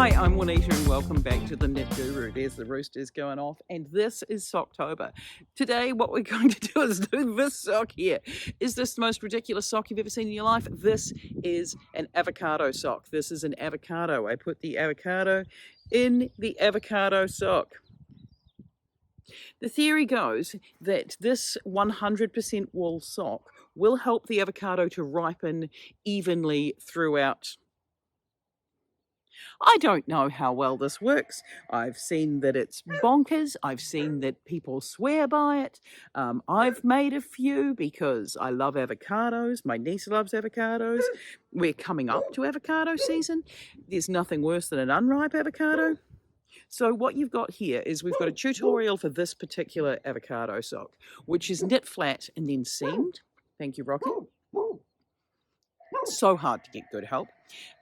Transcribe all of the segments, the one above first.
Hi, I'm Juanita and welcome back to the Knit Guru. There's the roosters going off and this is Socktober. Today what we're going to do is do this sock here. Is this the most ridiculous sock you've ever seen in your life? This is an avocado sock. This is an avocado. I put the avocado in the avocado sock. The theory goes that this 100% wool sock will help the avocado to ripen evenly throughout. I don't know how well this works. I've seen that it's bonkers. I've seen that people swear by it. I've made a few because I love avocados. My niece loves avocados. We're coming up to avocado season. There's nothing worse than an unripe avocado. So what you've got here is we've got a tutorial for this particular avocado sock, which is knit flat and then seamed. Thank you, Rocky. So hard to get good help,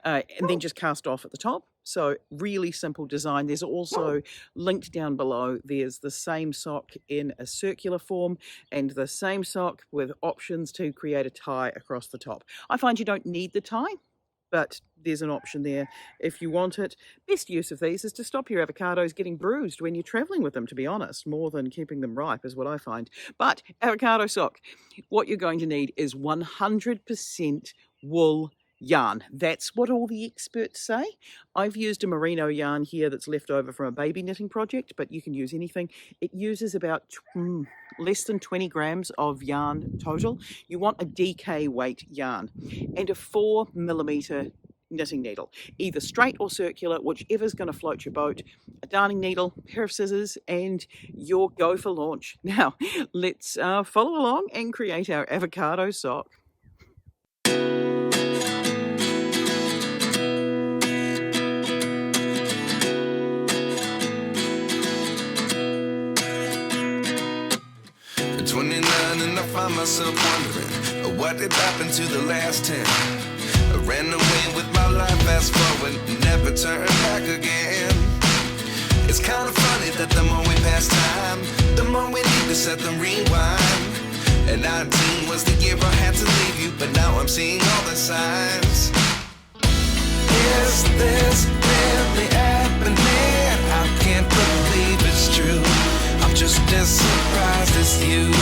and then just cast off at the top. So really simple design. There's also linked down below, there's the same sock in a circular form and the same sock with options to create a tie across the top. I find you don't need the tie, but there's an option there if you want it. Best use of these is to stop your avocados getting bruised when you're traveling with them, to be honest, more than keeping them ripe is what I find. But avocado sock, what you're going to need is 100% wool yarn. That's what all the experts say. I've used a merino yarn here that's left over from a baby knitting project, but you can use anything. It uses about less than 20 grams of yarn total. You want a DK weight yarn and a 4mm knitting needle, either straight or circular, whichever's going to float your boat, a darning needle, a pair of scissors, and you're go for launch. Now, let's follow along and create our avocado sock. And I find myself wondering what did happen to the last 10. I ran away with my life, fast forward, never turn back again. It's kind of funny that the more we pass time, the more we need to set them rewind. And 19 was the year I had to leave you, but now I'm seeing all the signs. Is this really happening? I can't believe it's true. I'm just as surprised as you.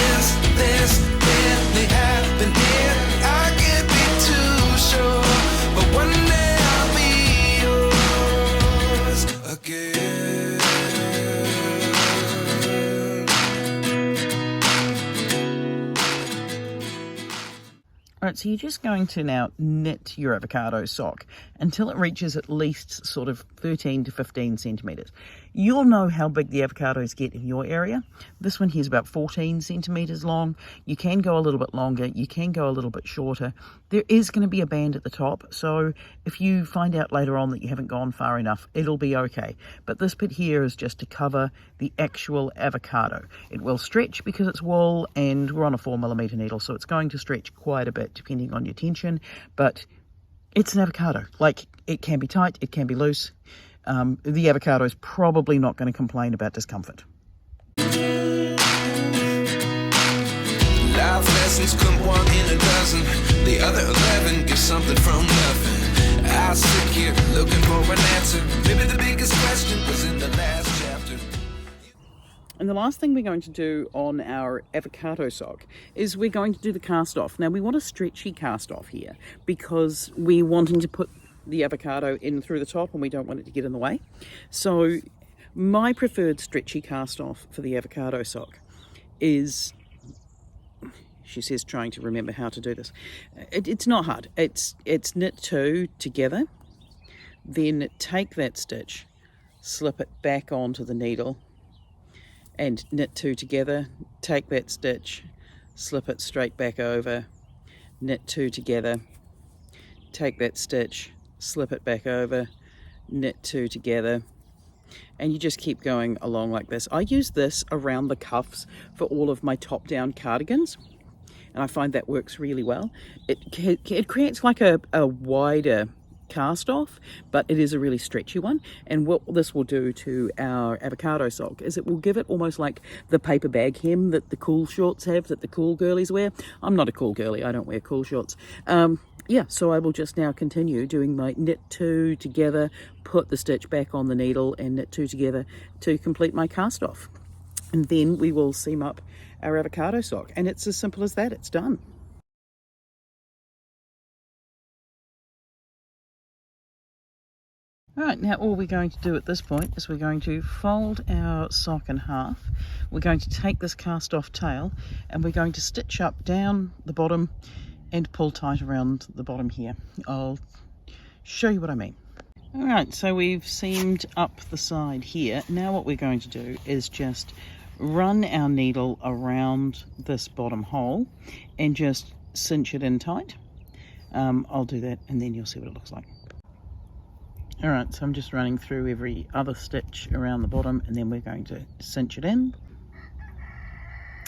Is this really happening? I can't be too sure, but one day I'll be yours again. Alright, so you're just going to now knit your avocado sock until it reaches at least sort of 13 to 15 centimetres. You'll know how big the avocados get in your area. This one here is about 14 centimetres long. You can go a little bit longer, you can go a little bit shorter. There is going to be a band at the top, so if you find out later on that you haven't gone far enough, it'll be okay. But this bit here is just to cover the actual avocado. It will stretch because it's wool and we're on a 4mm needle, so it's going to stretch quite a bit depending on your tension, but it's an avocado. Like, it can be tight, it can be loose. The avocado is probably not going to complain about discomfort. Life lessons come one in a dozen. The other 11 get something from nothing. I sit here looking for an answer. Maybe the biggest question was in the last chapter. And the last thing we're going to do on our avocado sock is we're going to do the cast off. Now we want a stretchy cast off here because we're wanting to put the avocado in through the top and we don't want it to get in the way. So my preferred stretchy cast off for the avocado sock is, she says trying to remember how to do this. It's not hard. It's knit 2 together, then take that stitch, slip it back onto the needle, and knit 2 together, take that stitch, slip it straight back over, knit 2 together, take that stitch, slip it back over, knit 2 together, and you just keep going along like this. I use this around the cuffs for all of my top-down cardigans, and I find that works really well. It creates like a wider cast off, but it is a really stretchy one. And what this will do to our avocado sock is it will give it almost like the paper bag hem that the cool shorts have, that the cool girlies wear. I'm not a cool girly, I don't wear cool shorts. Yeah, so I will just now continue doing my knit 2 together, put the stitch back on the needle and knit 2 together to complete my cast off. And then we will seam up our avocado sock, and it's as simple as that. It's done. Alright, now all we're going to do at this point is we're going to fold our sock in half. We're going to take this cast off tail and we're going to stitch up down the bottom and pull tight around the bottom here. I'll show you what I mean. Alright, so we've seamed up the side here. Now what we're going to do is just run our needle around this bottom hole and just cinch it in tight. I'll do that and then you'll see what it looks like. Alright, so I'm just running through every other stitch around the bottom and then we're going to cinch it in.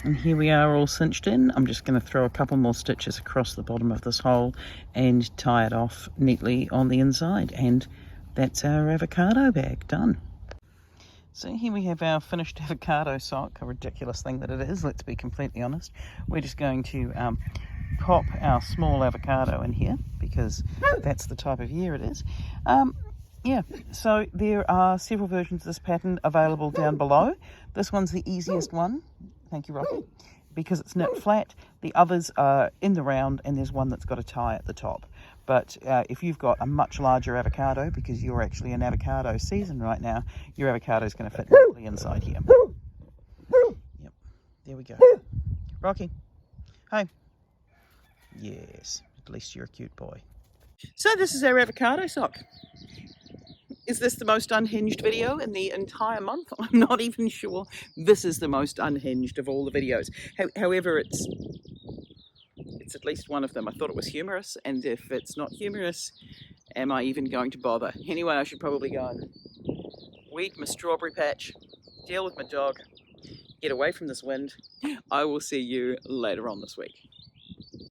And here we are all cinched in. I'm just going to throw a couple more stitches across the bottom of this hole and tie it off neatly on the inside. And that's our avocado bag done. So here we have our finished avocado sock, a ridiculous thing that it is, let's be completely honest. We're just going to pop our small avocado in here because that's the type of year it is. Yeah, so there are several versions of this pattern available down below. This one's the easiest one, thank you Rocky, because it's knit flat. The others are in the round and there's one that's got a tie at the top. But if you've got a much larger avocado, because you're actually in avocado season right now, your avocado is going to fit neatly inside here. Yep, there we go. Rocky, hi. Yes, at least you're a cute boy. So this is our avocado sock. Is this the most unhinged video in the entire month? I'm not even sure. This is the most unhinged of all the videos. However, it's at least one of them. I thought it was humorous, and if it's not humorous, am I even going to bother? Anyway, I should probably go and weed my strawberry patch, deal with my dog, get away from this wind. I will see you later on this week.